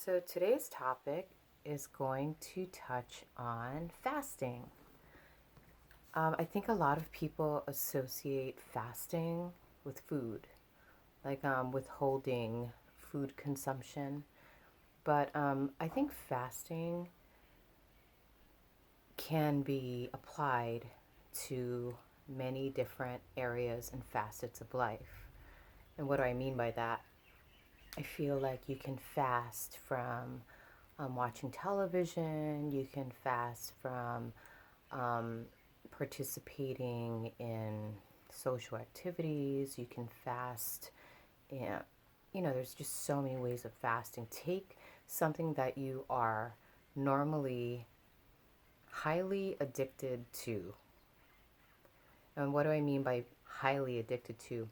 So today's topic is going to touch on fasting. I think a lot of people associate fasting with food, like withholding food consumption. But I think fasting can be applied to many different areas and facets of life. And what do I mean by that? I feel like you can fast from watching television, you can fast from um, participating in social activities, you can fast. And, there's just so many ways of fasting. Take something that you are normally highly addicted to. And what do I mean by highly addicted to?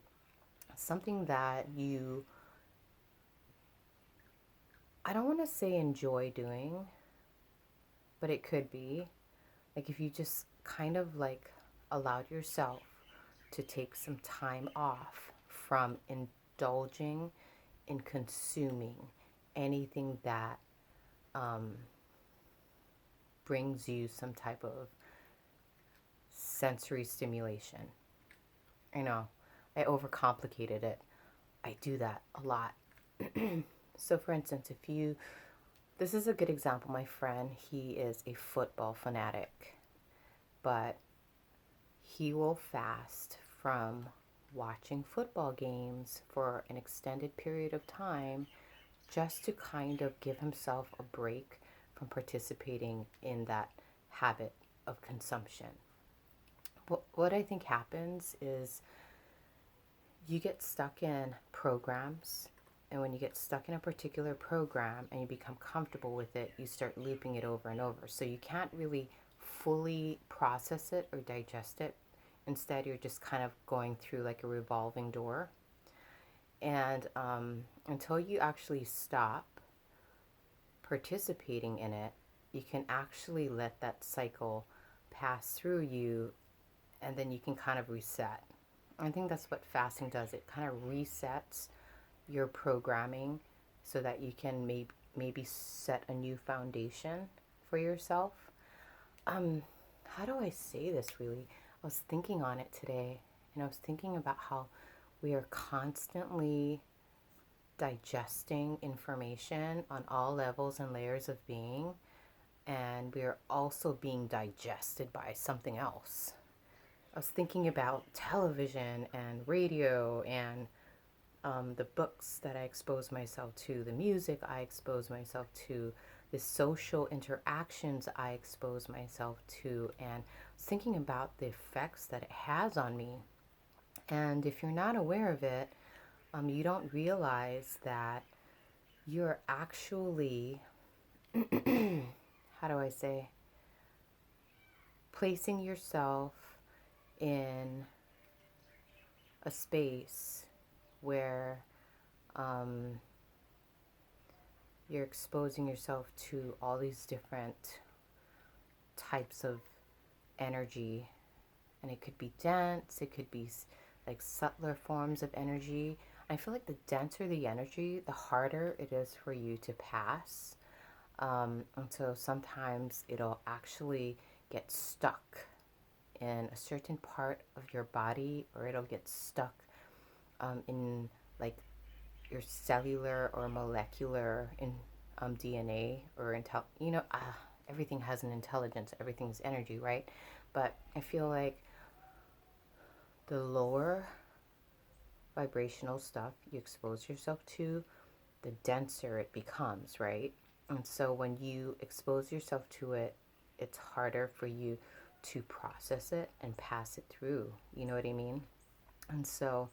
Something that you, I don't want to say enjoy doing, but it could be. Like if you just kind of like allowed yourself to take some time off from indulging in consuming anything that um, brings you some type of sensory stimulation. I know, I overcomplicated it. I do that a lot. So, for instance, this is a good example. My friend, he is a football fanatic, but he will fast from watching football games for an extended period of time just to kind of give himself a break from participating in that habit of consumption. But what I think happens is you get stuck in programs, and when you get stuck in a particular program and you become comfortable with it, you start looping it over and over. So you can't really fully process it or digest it. Instead, you're just kind of going through like a revolving door. And until you actually stop participating in it, you can actually let that cycle pass through you, and then you can kind of reset. I think that's what fasting does. It kind of resets your programming so that you can maybe set a new foundation for yourself. How do I say this really? I was thinking on it today, and I was thinking about how we are constantly digesting information on all levels and layers of being, and we are also being digested by something else. I was thinking about television and radio and the books that I expose myself to, the music I expose myself to, the social interactions I expose myself to, and I was thinking about the effects that it has on me. And if you're not aware of it, you don't realize that you're actually, how do I say, placing yourself in a space where you're exposing yourself to all these different types of energy. And it could be dense, it could be like subtler forms of energy. I feel like the denser the energy, the harder it is for you to pass. And so sometimes it'll actually get stuck in a certain part of your body, or it'll get stuck in like your cellular or molecular in DNA or everything has an intelligence, everything's energy, right? But I feel like the lower vibrational stuff you expose yourself to, the denser it becomes, right? And so when you expose yourself to it, it's harder for you to process it and pass it through. You know what I mean? And so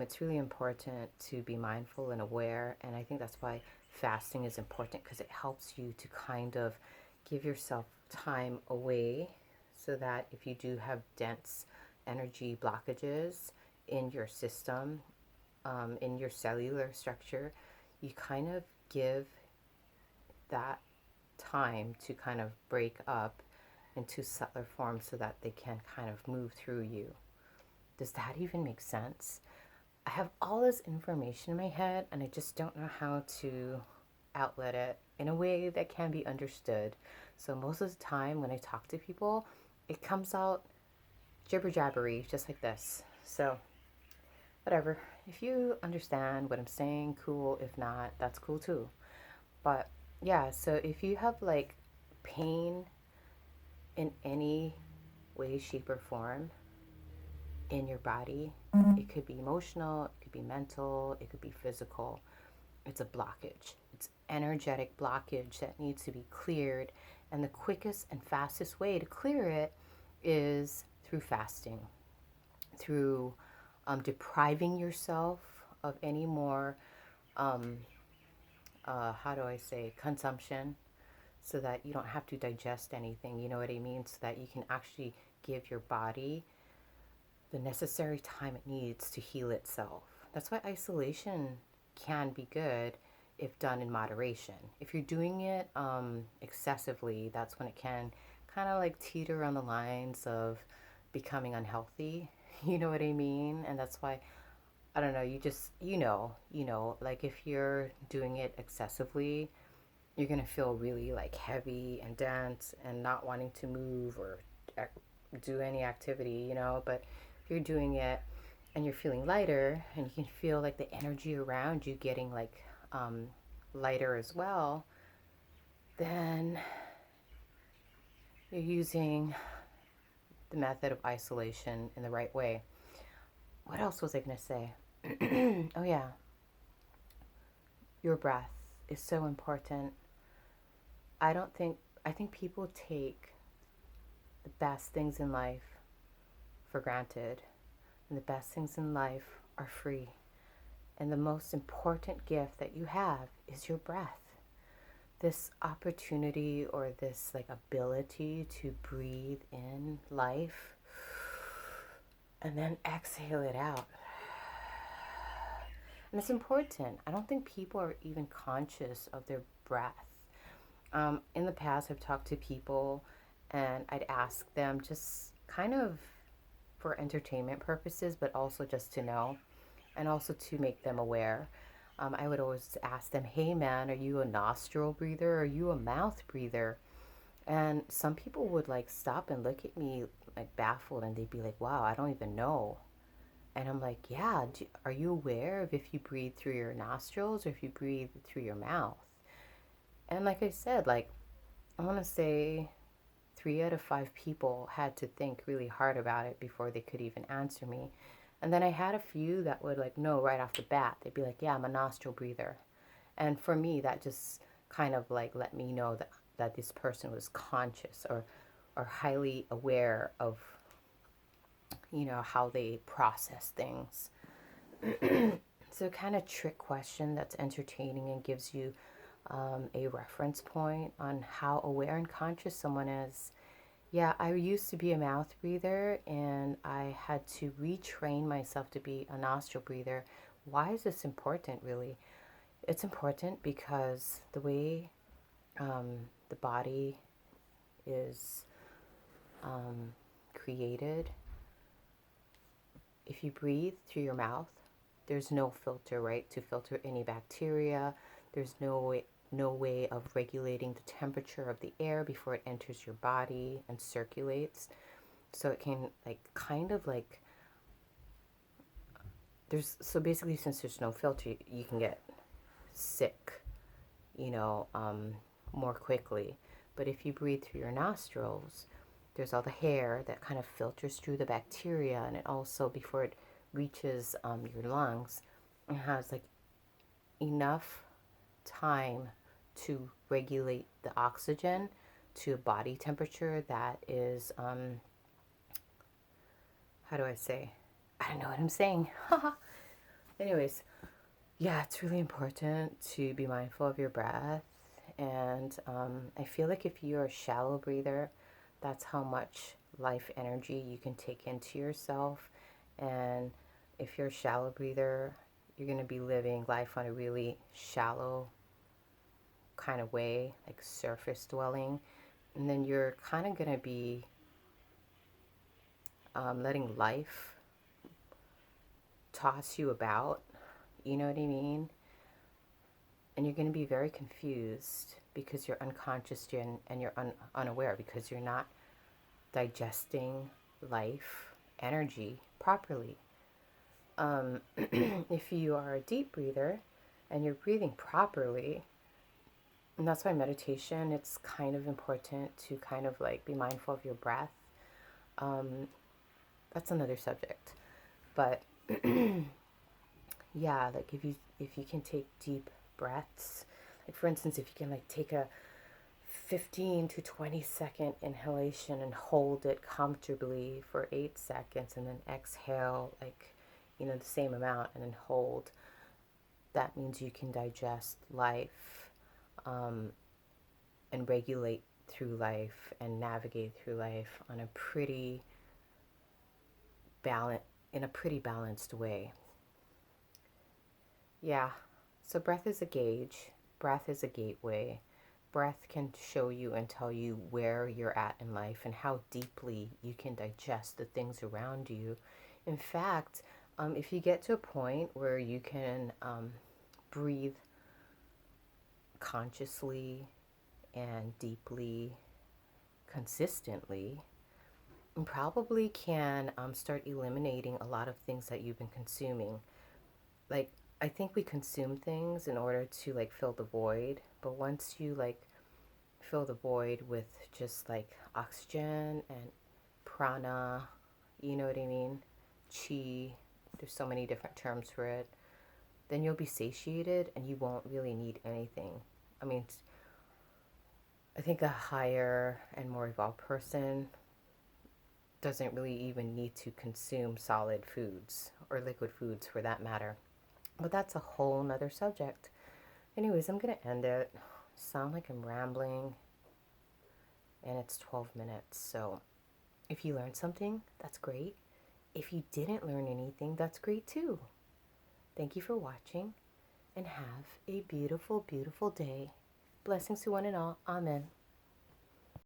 it's really important to be mindful and aware. And I think that's why fasting is important, because it helps you to kind of give yourself time away so that if you do have dense energy blockages in your system, in your cellular structure, you kind of give that time to kind of break up into subtler forms so that they can kind of move through you. Does that even make sense? I have all this information in my head and I just don't know how to outlet it in a way that can be understood. So most of the time when I talk to people, it comes out jibber jabbery, just like this. So whatever. If you understand what I'm saying, cool. If not, that's cool too. But yeah, so if you have like pain in any way, shape, or form in your body, it could be emotional, it could be mental, it could be physical. It's a blockage. It's energetic blockage that needs to be cleared. And the quickest and fastest way to clear it is through fasting, through depriving yourself of any more, how do I say, consumption, so that you don't have to digest anything, you know what I mean? So that you can actually give your body the necessary time it needs to heal itself. That's why isolation can be good if done in moderation. If you're doing it excessively, that's when it can kind of like teeter on the lines of becoming unhealthy. You know what I mean? And that's why, I don't know, you just, like if you're doing it excessively, you're going to feel really like heavy and dense and not wanting to move or do any activity, but if you're doing it and you're feeling lighter and you can feel like the energy around you getting like lighter as well, then you're using the method of isolation in the right way. What else was I going to say? Oh yeah, your breath is so important. I think people take the best things in life for granted, and the best things in life are free. And the most important gift that you have is your breath. This opportunity or this like ability to breathe in life and then exhale it out. And it's important. I don't think people are even conscious of their breath. In the past, I've talked to people and I'd ask them just kind of for entertainment purposes, but also just to know and also to make them aware. I would always ask them, hey man, are you a nostril breather? Or are you a mouth breather? And some people would like stop and look at me like baffled and they'd be like, wow, I don't even know. And I'm like, yeah, are you aware of if you breathe through your nostrils or if you breathe through your mouth? And like I said, like, I want to say 3 out of 5 people had to think really hard about it before they could even answer me. And then I had a few that would like know right off the bat. They'd be like, yeah, I'm a nostril breather. And for me, that just kind of like let me know that this person was conscious or highly aware of, how they process things. So kind of trick question that's entertaining and gives you a reference point on how aware and conscious someone is. Yeah, I used to be a mouth breather and I had to retrain myself to be a nostril breather. Why is this important, really? It's important because the way the body is created, if you breathe through your mouth, there's no filter, right, to filter any bacteria. There's no way of regulating the temperature of the air before it enters your body and circulates. So it can like kind of like so basically since there's no filter, you can get sick, more quickly. But if you breathe through your nostrils, there's all the hair that kind of filters through the bacteria, and it also, before it reaches your lungs, it has like enough time to regulate the oxygen to a body temperature that is, how do I say? I don't know what I'm saying. Anyways, yeah, it's really important to be mindful of your breath. And I feel like if you're a shallow breather, that's how much life energy you can take into yourself. And if you're a shallow breather, you're going to be living life on a really shallow kind of way, like surface dwelling. And then you're kind of going to be letting life toss you about. You know what I mean? And you're going to be very confused because you're unconscious and you're unaware because you're not digesting life energy properly. If you are a deep breather and you're breathing properly, and that's why meditation, it's kind of important to kind of like be mindful of your breath. That's another subject. But yeah, like if you can take deep breaths, like for instance, if you can like take a 15 to 20-second inhalation and hold it comfortably for 8 seconds and then exhale like the same amount and then hold, that means you can digest life, and regulate through life and navigate through life on a pretty balanced way. Yeah. So breath is a gauge. Breath is a gateway. Breath can show you and tell you where you're at in life and how deeply you can digest the things around you. In fact, if you get to a point where you can breathe consciously and deeply, consistently, you probably can start eliminating a lot of things that you've been consuming. Like, I think we consume things in order to like fill the void, but once you like fill the void with just like oxygen and prana, you know what I mean? Chi, there's so many different terms for it. Then you'll be satiated and you won't really need anything. I mean, I think a higher and more evolved person doesn't really even need to consume solid foods or liquid foods for that matter. But that's a whole nother subject. Anyways, I'm going to end it. Sound like I'm rambling, and it's 12 minutes. So if you learned something, that's great. If you didn't learn anything, that's great too. Thank you for watching, and have a beautiful, beautiful day. Blessings to one and all. Amen.